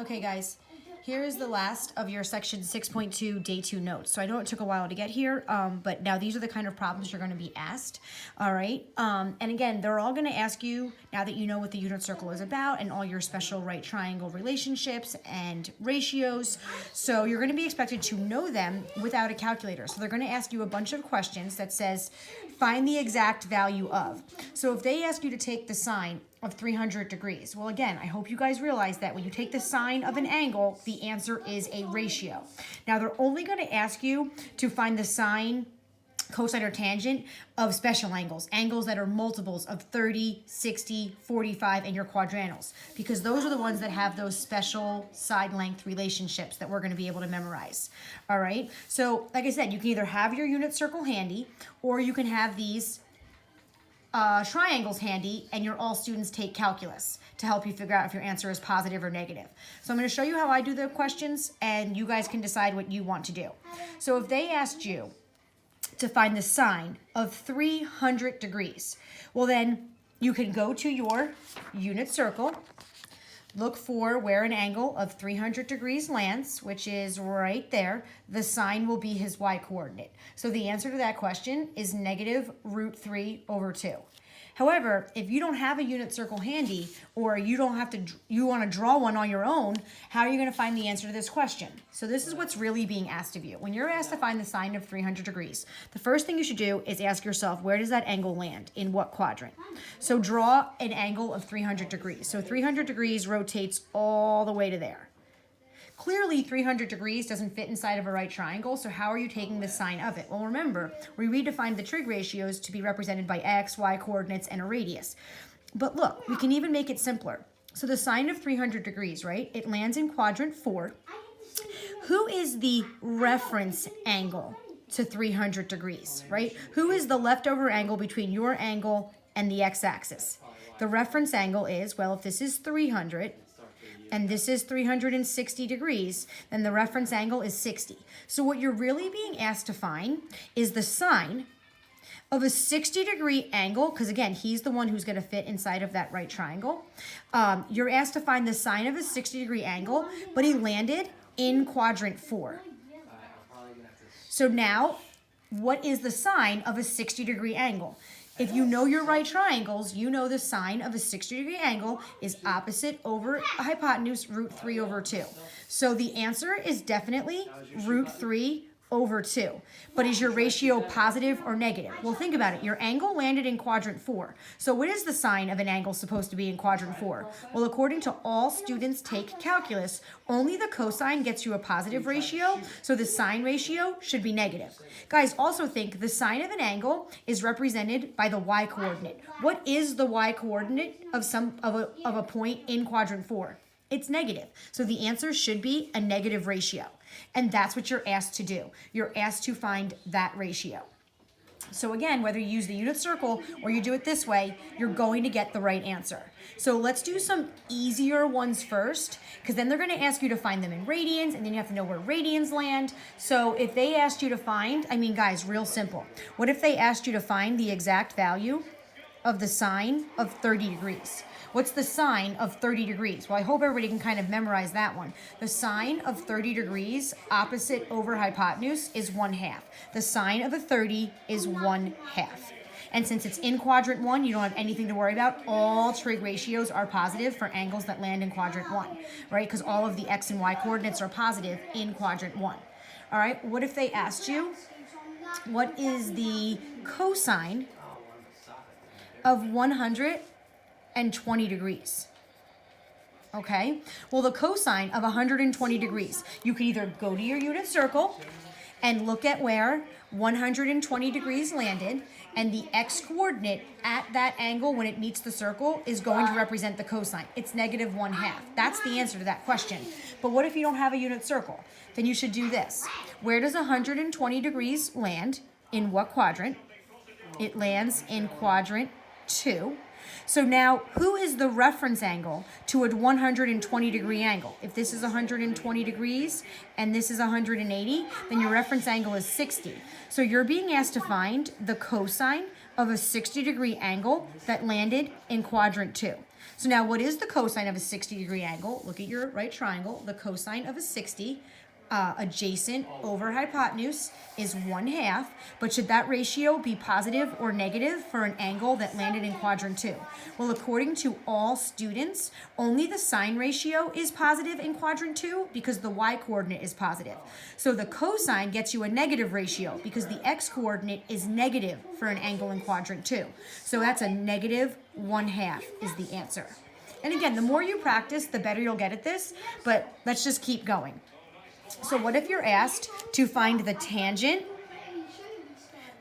Okay, guys, here is the last of your section 6.2 day 2 notes. So I know it took a while to get here, but now these are the kind of problems you're going to be asked. All right. And again, they're all going to ask you, now that you know what the unit circle is about and all your special right triangle relationships and ratios. So you're going to be expected to know them without a calculator. So they're going to ask you a bunch of questions that says, find the exact value of. So if they ask you to take the sine of 300 degrees. Well, again, I hope you guys realize that when you take the sine of an angle, the answer is a ratio. Now, they're only going to ask you to find the sine, cosine, or tangent of special angles, angles that are multiples of 30, 60, 45, and your quadrantals, because those are the ones that have those special side length relationships that we're going to be able to memorize. All right, so like I said, you can either have your unit circle handy, or you can have these triangles handy, and all students take calculus to help you figure out if your answer is positive or negative. So I'm going to show you how I do the questions, and you guys can decide what you want to do. So if they asked you to find the sine of 300 degrees, well then you can go to your unit circle, look for where an angle of 300 degrees lands, which is right there. The sine will be his y-coordinate. So the answer to that question is negative root 3 over 2. However, if you don't have a unit circle handy, or you want to draw one on your own, how are you going to find the answer to this question? So this is what's really being asked of you. When you're asked to find the sine of 300 degrees, the first thing you should do is ask yourself, where does that angle land? In what quadrant? So draw an angle of 300 degrees. So 300 degrees rotates all the way to there. Clearly, 300 degrees doesn't fit inside of a right triangle, so how are you taking the sine of it? Well, remember, we redefined the trig ratios to be represented by x, y coordinates, and a radius. But look, we can even make it simpler. So the sine of 300 degrees, right? It lands in quadrant 4. Who is the reference angle to 300 degrees, right? Who is the leftover angle between your angle and the x-axis? The reference angle is, well, if this is 300, and this is 360 degrees, then the reference angle is 60. So what you're really being asked to find is the sine of a 60-degree angle, because again, he's the one who's going to fit inside of that right triangle. You're asked to find the sine of a 60-degree angle, but he landed in quadrant 4. So now, what is the sine of a 60-degree angle? If you know your right triangles, you know the sine of a 60-degree angle is opposite over hypotenuse root 3 over 2. So the answer is definitely root 3 over 2. But is your ratio positive or negative? Well, think about it. Your angle landed in quadrant 4. So what is the sine of an angle supposed to be in quadrant 4? Well, according to all students take calculus, only the cosine gets you a positive ratio, so the sine ratio should be negative. Guys, also think the sine of an angle is represented by the y-coordinate. What is the y-coordinate of a point in quadrant 4? It's negative. So the answer should be a negative ratio. And that's what you're asked to do. You're asked to find that ratio. So again, whether you use the unit circle or you do it this way, you're going to get the right answer. So let's do some easier ones first, because then they're going to ask you to find them in radians, and then you have to know where radians land. So if they asked you to find, guys, real simple. What if they asked you to find the exact value of the sine of 30 degrees? What's the sine of 30 degrees? Well, I hope everybody can kind of memorize that one. The sine of 30 degrees opposite over hypotenuse is 1/2. The sine of a 30 is 1/2. And since it's in quadrant 1, you don't have anything to worry about. All trig ratios are positive for angles that land in quadrant 1, right? Because all of the x and y coordinates are positive in quadrant 1. All right, what if they asked you, what is the cosine of 120 degrees? Okay, well, the cosine of 120 degrees, you can either go to your unit circle and look at where 120 degrees landed, and the x-coordinate at that angle when it meets the circle is going to represent the cosine. It's negative 1/2. That's the answer to that question. But what if you don't have a unit circle? Then you should do this. Where does 120 degrees land? In what quadrant? It lands in quadrant 2. So now, who is the reference angle to a 120 degree angle? If this is 120 degrees and this is 180, then your reference angle is 60. So you're being asked to find the cosine of a 60-degree angle that landed in quadrant 2. So now what is the cosine of a 60-degree angle? Look at your right triangle. The cosine of a 60 adjacent over hypotenuse is 1/2, but should that ratio be positive or negative for an angle that landed in quadrant 2? Well, according to all students, only the sine ratio is positive in quadrant 2 because the y-coordinate is positive. So the cosine gets you a negative ratio because the x-coordinate is negative for an angle in quadrant 2. So that's a negative 1/2 is the answer. And again, the more you practice, the better you'll get at this, but let's just keep going. So what if you're asked to find the tangent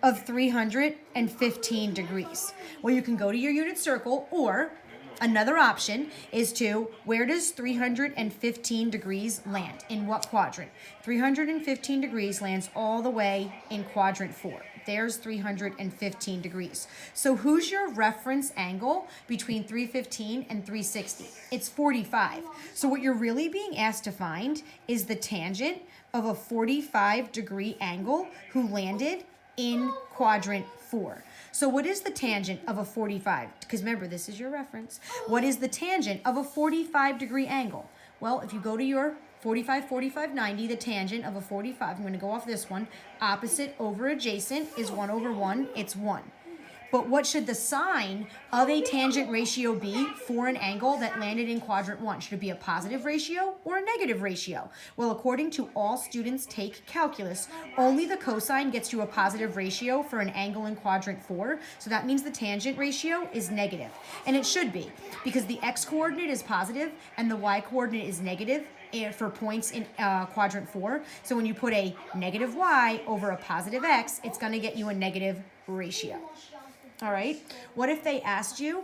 of 315 degrees? Well, you can go to your unit circle, or another option is to, where does 315 degrees land? In what quadrant? 315 degrees lands all the way in quadrant 4. There's 315 degrees. So who's your reference angle between 315 and 360? It's 45. So what you're really being asked to find is the tangent of a 45-degree angle who landed in quadrant 4. So what is the tangent of a 45? Because remember, this is your reference. What is the tangent of a 45-degree angle? Well, if you go to your 45, 45, 90, the tangent of a 45, I'm going to go off this one, opposite over adjacent is 1/1, it's 1. But what should the sine of a tangent ratio be for an angle that landed in quadrant 1? Should it be a positive ratio or a negative ratio? Well, according to all students take calculus, only the cosine gets you a positive ratio for an angle in quadrant 4. So that means the tangent ratio is negative. And it should be, because the x-coordinate is positive and the y-coordinate is negative for points in quadrant 4. So when you put a negative y over a positive x, it's going to get you a negative ratio. All right, what if they asked you,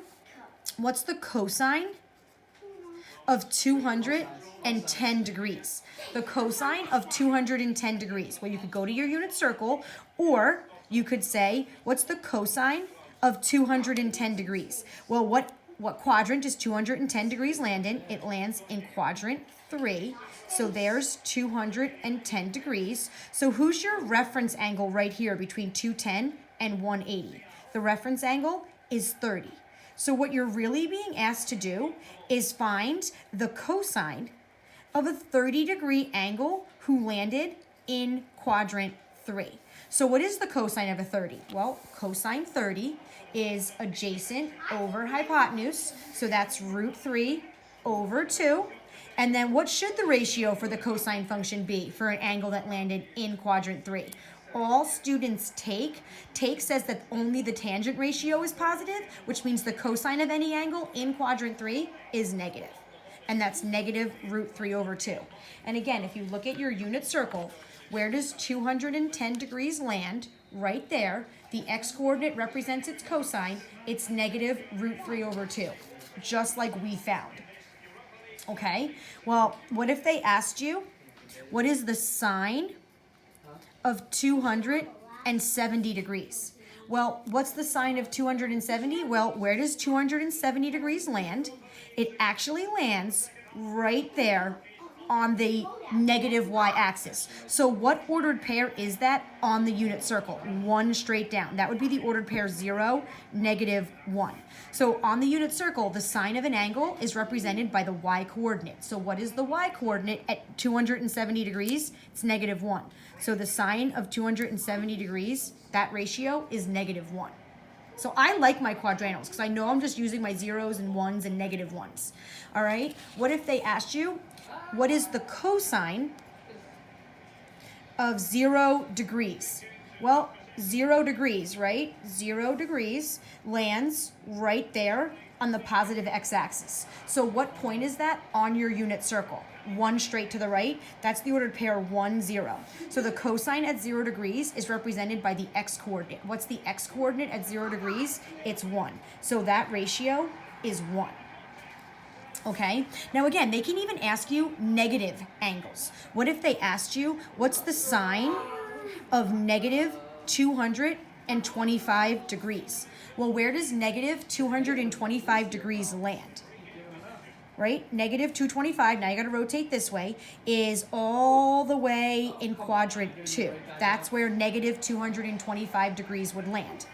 what's the cosine of 210 degrees? The cosine of 210 degrees. Well, you could go to your unit circle, or you could say, what's the cosine of 210 degrees? Well, what quadrant does 210 degrees land in? It lands in quadrant 3. So there's 210 degrees. So who's your reference angle right here between 210 and 180? The reference angle is 30. So what you're really being asked to do is find the cosine of a 30-degree angle who landed in quadrant 3. So what is the cosine of a 30? Well, cosine 30 is adjacent over hypotenuse, so that's √3 over 2. And then what should the ratio for the cosine function be for an angle that landed in quadrant 3? All students take says that only the tangent ratio is positive, which means the cosine of any angle in quadrant 3 is negative. And that's negative √3 over 2. And again, if you look at your unit circle, where does 210 degrees land? Right there. The x-coordinate represents its cosine. It's negative √3 over 2, just like we found. Okay, well, what if they asked you, what is the sine of 270 degrees? Well, what's the sine of 270? Well, where does 270 degrees land? It actually lands right there on the negative y-axis. So what ordered pair is that on the unit circle? 1 straight down. That would be the ordered pair 0, -1. So on the unit circle, the sine of an angle is represented by the y-coordinate. So what is the y-coordinate at 270 degrees? It's -1. So the sine of 270 degrees, that ratio is -1. So I like my quadrantals because I know I'm just using my zeros and ones and negative ones. All right, what if they asked you, what is the cosine of 0 degrees? Well, 0 degrees, right? 0 degrees lands right there on the positive x-axis. So what point is that on your unit circle? 1 straight to the right. That's the ordered pair 1, 0. So the cosine at 0 degrees is represented by the x-coordinate. What's the x-coordinate at 0 degrees? It's 1. So that ratio is 1. Okay, now again, they can even ask you negative angles. What if they asked you, what's the sine of negative 225 degrees? Well, where does negative 225 degrees land? Right, negative 225, now you gotta rotate this way, is all the way in quadrant 2. That's where negative 225 degrees would land.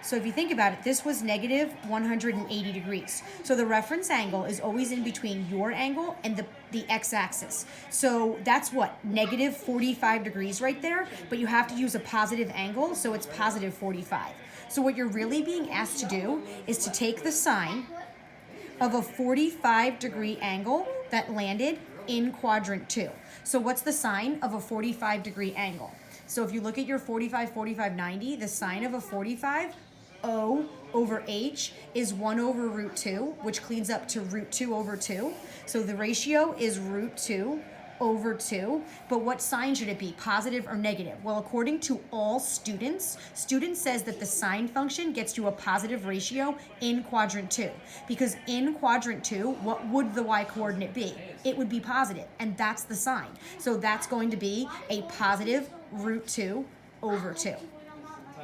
So if you think about it, this was negative 180 degrees. So the reference angle is always in between your angle and the x-axis. So that's what, negative 45 degrees right there, but you have to use a positive angle, so it's positive 45. So what you're really being asked to do is to take the sine of a 45-degree angle that landed in quadrant 2. So what's the sine of a 45-degree angle? So if you look at your 45, 45, 90, the sine of a 45, O over H is 1 over root 2, which cleans up to root 2 over 2. So the ratio is root 2 over 2. But what sign should it be, positive or negative? Well, according to all students says that the sine function gets you a positive ratio in quadrant 2. Because in quadrant 2, what would the y coordinate be? It would be positive, and that's the sine. So that's going to be a positive root 2 over 2.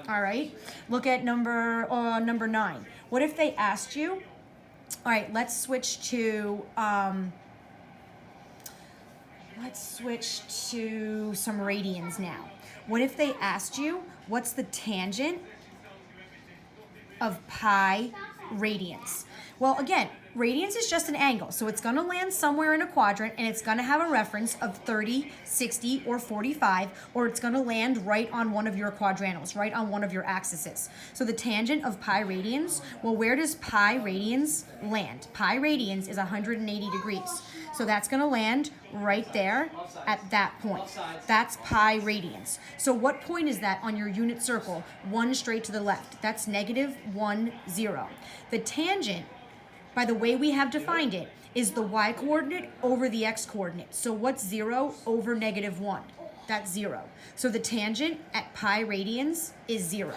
All right, look at number 9. What if they asked you, all right, let's switch to some radians now. What if they asked you, what's the tangent of pi radians? Well, again, radians is just an angle, so it's going to land somewhere in a quadrant, and it's going to have a reference of 30, 60, or 45, or it's going to land right on one of your quadrantals, right on one of your axes. So the tangent of pi radians, well, where does pi radians land? Pi radians is 180 degrees. So that's going to land right there at that point. That's pi radians. So what point is that on your unit circle? 1 straight to the left. That's negative 1, 0. The tangent, by the way we have defined it, is the y coordinate over the x coordinate. So what's 0 over negative 1? That's 0. So the tangent at pi radians is 0.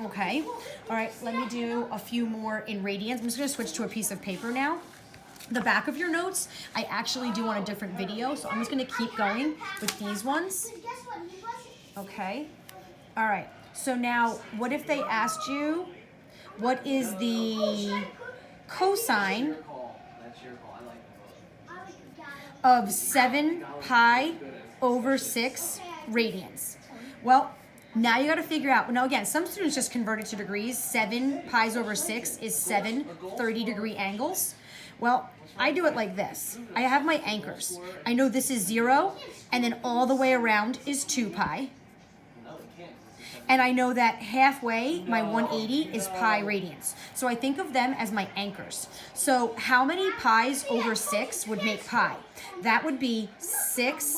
Okay? All right, let me do a few more in radians. I'm just going to switch to a piece of paper now. The back of your notes, I actually do on a different video, so I'm just going to keep going with these ones. Okay? All right. So now, what if they asked you, what is the cosine of 7 pi over 6 radians? Well, now you got to figure out, now again, some students just convert it to degrees. 7 pi's over 6 is 7 30-degree angles. Well, I do it like this. I have my anchors. I know this is 0, and then all the way around is 2 pi. And I know that halfway, my 180 is pi radians. So I think of them as my anchors. So how many pi's over 6 would make pi? That would be 6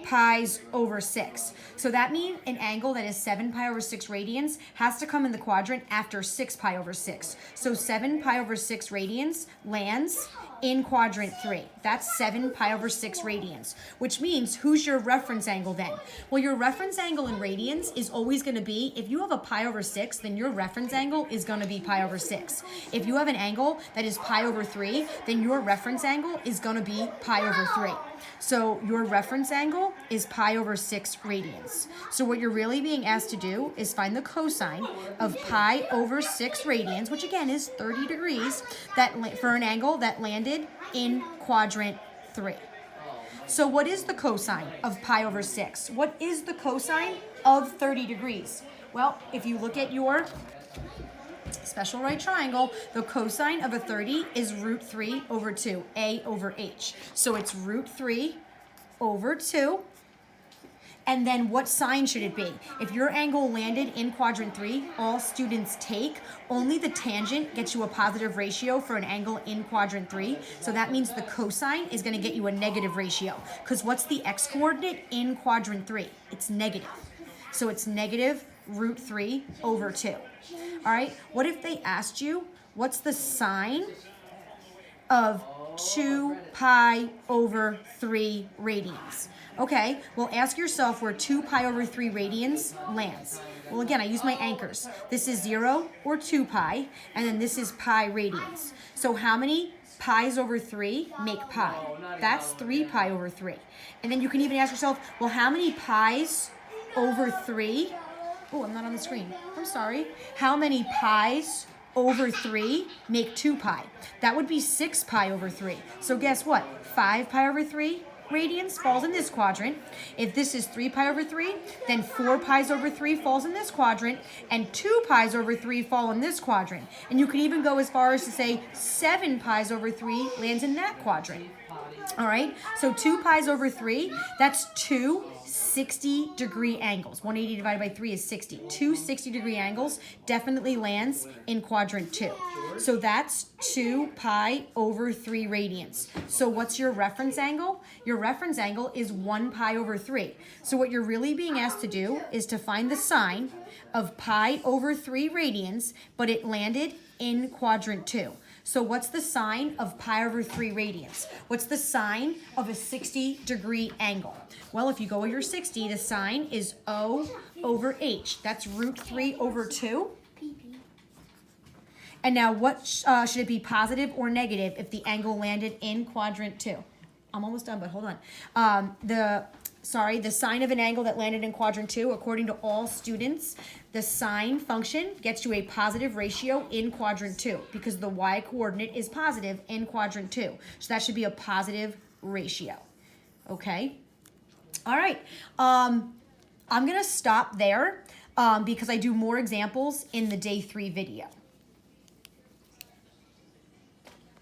pi's over 6. So that means an angle that is 7 pi over 6 radians has to come in the quadrant after 6 pi over 6. So 7 pi over 6 radians lands in quadrant 3. That's 7 pi over 6 radians, which means who's your reference angle then? Well, your reference angle in radians is always going to be, if you have a pi over 6, then your reference angle is going to be pi over 6. If you have an angle that is pi over 3, then your reference angle is going to be pi over 3. So your reference angle is pi over 6 radians. So what you're really being asked to do is find the cosine of pi over 6 radians, which again is 30 degrees, for an angle that landed in quadrant 3. So what is the cosine of pi over 6? What is the cosine of 30 degrees? Well, if you look at your special right triangle, the cosine of a 30 is root 3 over 2, a over h. So it's root 3 over 2. And then what sign should it be? If your angle landed in quadrant 3, all students take, only the tangent gets you a positive ratio for an angle in quadrant 3. So that means the cosine is going to get you a negative ratio. Because what's the x-coordinate in quadrant 3? It's negative. So it's negative root 3 over 2. All right, what if they asked you, what's the sine of 2 pi over 3 radians? Okay, well, ask yourself where 2 pi over 3 radians lands. Well, again, I use my anchors. This is 0 or 2 pi, and then this is pi radians. So how many pi's over 3 make pi? That's 3 pi over 3. And then you can even ask yourself, well, how many pi's over 3? Oh, I'm not on the screen. I'm sorry. How many pi's over 3 make 2 pi? That would be 6 pi over 3. So guess what? 5 pi over 3 radians falls in this quadrant. If this is 3 pi over 3, then 4 pi's over 3 falls in this quadrant, and 2 pi's over 3 fall in this quadrant. And you could even go as far as to say 7 pi's over 3 lands in that quadrant. All right, so 2 pi's over 3, that's two 60-degree angles. 180 divided by 3 is 60. Two 60-degree angles definitely lands in quadrant 2. So that's 2 pi over 3 radians. So what's your reference angle? Your reference angle is 1 pi over 3. So what you're really being asked to do is to find the sine of pi over 3 radians, but it landed in quadrant 2. So what's the sine of pi over 3 radians? What's the sine of a 60-degree angle? Well, if you go with your 60, the sine is O over H. That's root 3 over 2. And now what should it be, positive or negative, if the angle landed in quadrant 2? I'm almost done, but hold on. The sine of an angle that landed in quadrant 2, according to all students, the sine function gets you a positive ratio in quadrant 2 because the y coordinate is positive in quadrant 2. So that should be a positive ratio. Okay? All right. I'm going to stop there because I do more examples in the day 3 video.